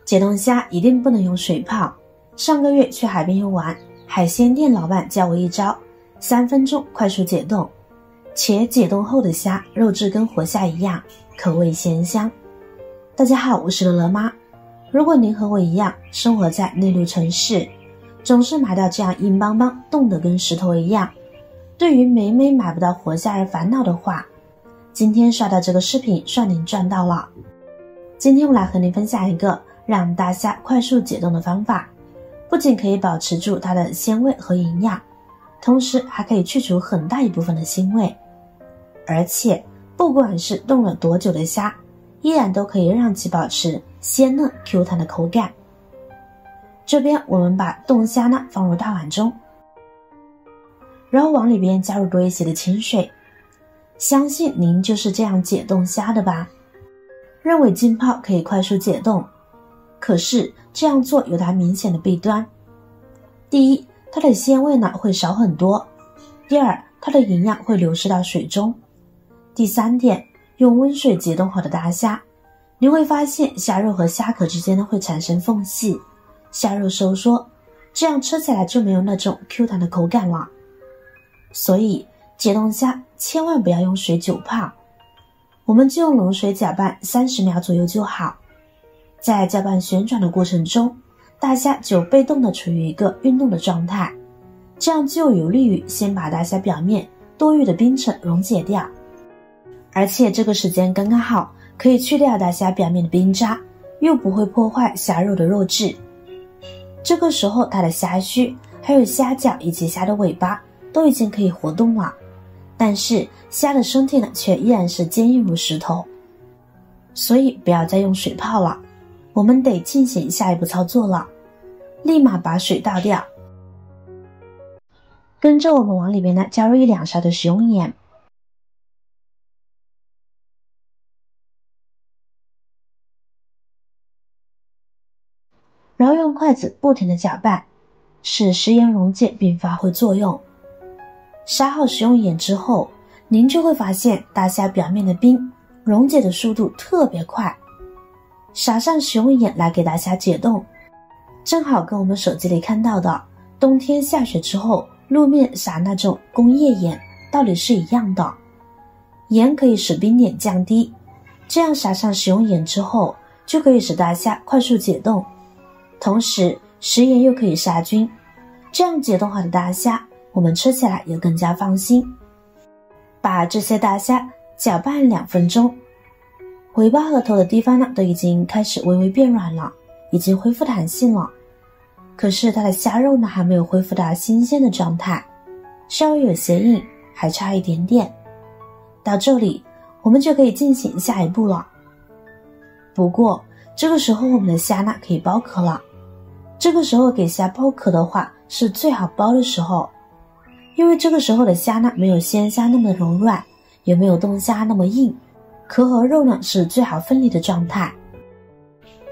解冻虾一定不能用水泡。上个月去海边游玩，海鲜店老板教我一招，3分钟快速解冻，且解冻后的虾肉质跟活虾一样，口味鲜香。大家好，我是乐乐妈。如果您和我一样生活在内陆城市，总是买到这样硬邦邦冻得跟石头一样，对于每每买不到活虾而烦恼的话，今天刷到这个视频算您赚到了。今天我来和您分享一个让大虾快速解冻的方法，不仅可以保持住它的鲜味和营养，同时还可以去除很大一部分的腥味，而且不管是冻了多久的虾，依然都可以让其保持鲜嫩 Q 弹的口感。这边我们把冻虾呢放入大碗中，然后往里边加入多一些的清水。相信您就是这样解冻虾的吧？认为浸泡可以快速解冻，可是这样做有它明显的弊端。第一，它的鲜味呢会少很多；第二，它的营养会流失到水中；第三点，用温水解冻好的大虾，你会发现虾肉和虾壳之间呢会产生缝隙，虾肉收缩，这样吃起来就没有那种 Q 弹的口感了。所以解冻虾千万不要用水久泡，我们就用冷水搅拌30秒左右就好。在搅拌旋转的过程中，大虾就被动的处于一个运动的状态，这样就有利于先把大虾表面多余的冰层溶解掉，而且这个时间刚刚好，可以去掉大虾表面的冰渣，又不会破坏虾肉的肉质。这个时候它的虾须还有虾脚以及虾的尾巴都已经可以活动了，但是虾的身体呢却依然是坚硬如石头，所以不要再用水泡了，我们得进行下一步操作了。立马把水倒掉，跟着我们往里面呢加入1-2勺的食用盐，然后用筷子不停地搅拌，使食盐溶解并发挥作用。撒好食用盐之后，您就会发现大虾表面的冰溶解的速度特别快。撒上食用盐来给大虾解冻，正好跟我们手机里看到的冬天下雪之后路面撒那种工业盐道理是一样的。盐可以使冰点降低，这样撒上食用盐之后，就可以使大虾快速解冻，同时食盐又可以杀菌，这样解冻好的大虾我们吃起来也更加放心。把这些大虾搅拌2分钟，尾巴和头的地方呢都已经开始微微变软了，已经恢复弹性了，可是它的虾肉呢还没有恢复到新鲜的状态，稍微有些硬，还差一点点。到这里我们就可以进行下一步了。不过这个时候我们的虾呢可以剥壳了，这个时候给虾剥壳的话是最好剥的时候，因为这个时候的虾呢没有鲜虾那么柔软，也没有冻虾那么硬，壳和肉呢是最好分离的状态。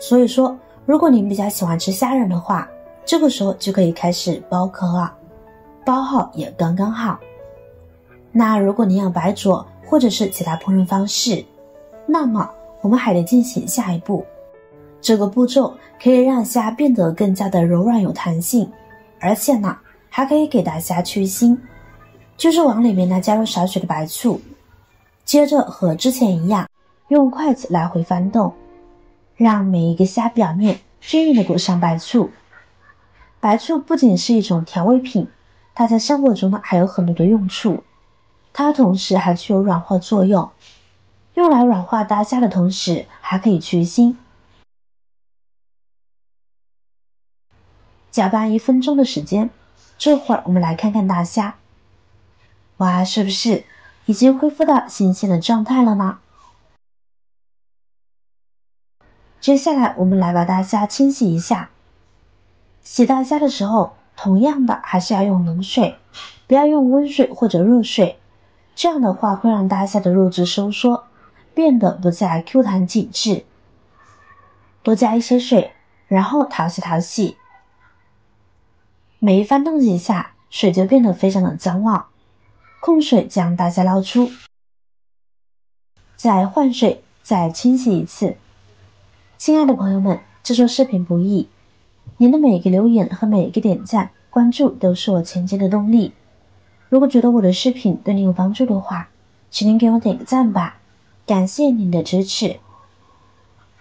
所以说如果您比较喜欢吃虾仁的话，这个时候就可以开始剥壳了，剥好也刚刚好。那如果您要白灼或者是其他烹饪方式，那么我们还得进行下一步。这个步骤可以让虾变得更加的柔软有弹性，而且呢还可以给大虾去腥，就是往里面呢加入少许的白醋，接着和之前一样，用筷子来回翻动，让每一个虾表面均匀的裹上白醋。白醋不仅是一种调味品，它在生活中呢还有很多的用处，它同时还具有软化作用，用来软化大虾的同时还可以去腥。搅拌1分钟的时间，这会儿我们来看看大虾，哇，是不是已经恢复到新鲜的状态了呢？接下来我们来把大虾清洗一下。洗大虾的时候，同样的还是要用冷水，不要用温水或者热水，这样的话会让大虾的肉质收缩，变得不再 Q 弹紧致。多加一些水，然后淘洗。每一翻动几下，水就变得非常的脏了，控水将大虾捞出，再换水，再清洗一次。亲爱的朋友们，制作视频不易，您的每一个留言和每一个点赞、关注都是我前进的动力。如果觉得我的视频对您有帮助的话，请您给我点个赞吧，感谢您的支持。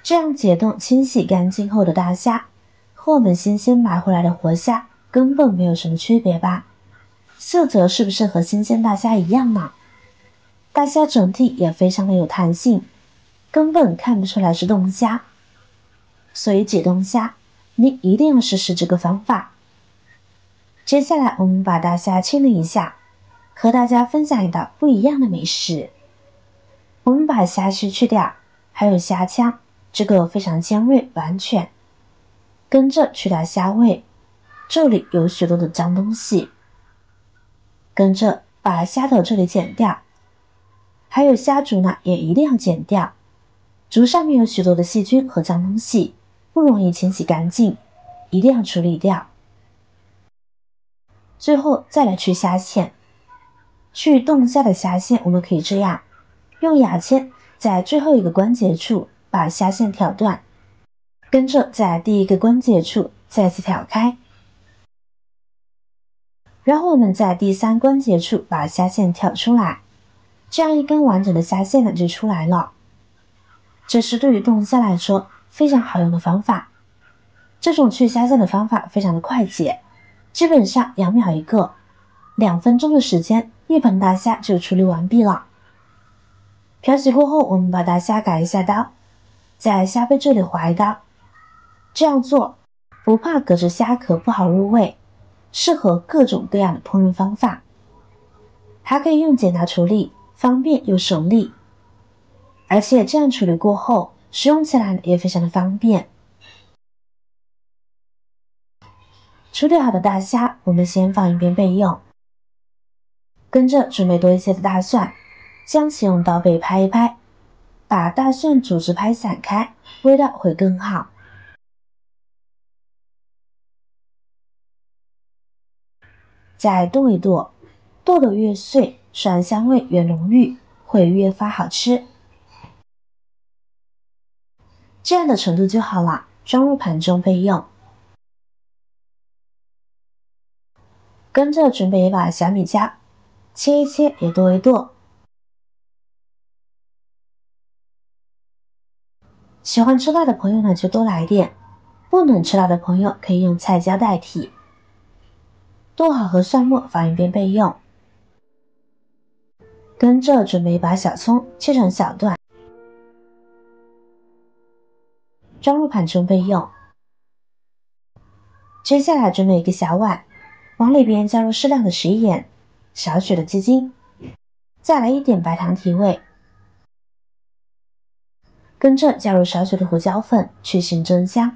这样解冻清洗干净后的大虾，和我们新鲜买回来的活虾根本没有什么区别吧？色泽是不是和新鲜大虾一样呢？大虾整体也非常的有弹性，根本看不出来是冻虾。所以解冻虾，你一定要试试这个方法。接下来我们把大虾清理一下，和大家分享一道不一样的美食。我们把虾须去掉，还有虾腔，这个非常尖锐完全。跟着去掉虾味，这里有许多的脏东西。跟着把虾头这里剪掉，还有虾足呢也一定要剪掉，足上面有许多的细菌和脏东西，不容易清洗干净，一定要处理掉。最后再来去虾线，去冻虾的虾线我们可以这样，用牙签在最后一个关节处把虾线挑断，跟着在第一个关节处再次挑开，然后我们在第三关节处把虾线挑出来，这样一根完整的虾线呢就出来了。这是对于冻虾来说非常好用的方法。这种去虾线的方法非常的快捷，基本上2秒一个，2分钟的时间，一盆大虾就处理完毕了。漂洗过后，我们把大虾改一下刀，在虾背这里划一刀。这样做不怕隔着虾壳不好入味，适合各种各样的烹饪方法，还可以用剪刀处理，方便又省力。而且这样处理过后，使用起来也非常的方便。处理好的大虾，我们先放一边备用。跟着准备多一些的大蒜，将其用刀背拍一拍，把大蒜组织拍散开，味道会更好。再剁一剁，剁得越碎，蒜香味越浓郁，会越发好吃。这样的程度就好了，装入盘中备用。跟着准备一把小米椒，切一切也剁一剁。喜欢吃辣的朋友呢就多来点，不能吃辣的朋友可以用菜椒代替。剁好和蒜末放一边备用。跟着准备一把小葱，切成小段，装入盘中备用。接下来准备一个小碗，往里边加入适量的食盐，少许的鸡精，再来一点白糖提味。跟着加入少许的胡椒粉，去腥增香。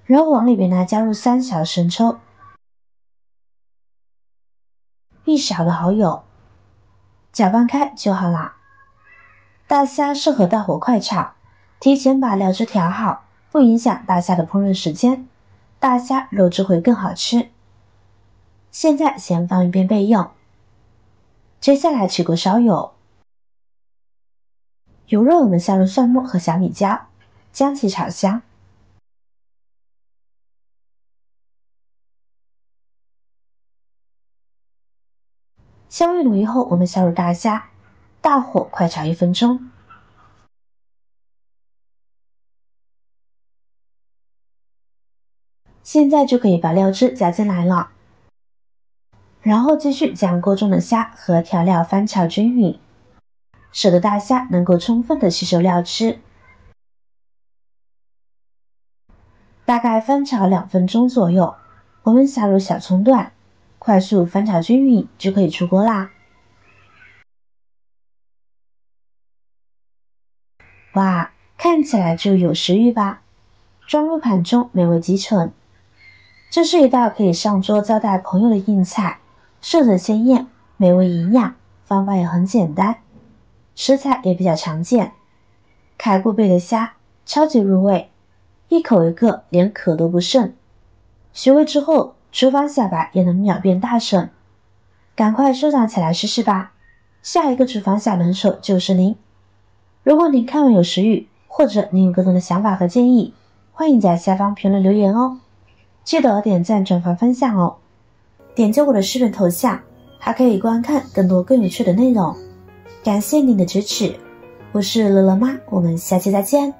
然后往里边呢加入3小生抽，1勺的蚝油，搅拌开就好啦。大虾适合大火快炒，提前把料汁调好，不影响大虾的烹饪时间，大虾肉质会更好吃。现在先放一边备用。接下来起锅烧油，油热我们下入蒜末和小米椒，将其炒香。香味浓郁后，我们下入大虾，大火快炒1分钟。现在就可以把料汁加进来了，然后继续将锅中的虾和调料翻炒均匀，使得大虾能够充分的吸收料汁。大概翻炒2分钟左右，我们下入小葱段，快速翻炒均匀就可以出锅啦。哇，看起来就有食欲吧？装入盘中，美味极成。这是一道可以上桌招待朋友的硬菜，色泽鲜艳，美味营养，方法也很简单，食材也比较常见。开过背的虾，超级入味，一口一个，连壳都不剩。学会之后，厨房小白也能秒变大神。赶快收藏起来试试吧，下一个厨房小能手就是您。如果您看完有食欲，或者您有更多的想法和建议，欢迎在下方评论留言哦，记得点赞、转发、分享哦。点击我的视频头像，还可以观看更多更有趣的内容。感谢您的支持，我是乐乐妈，我们下期再见。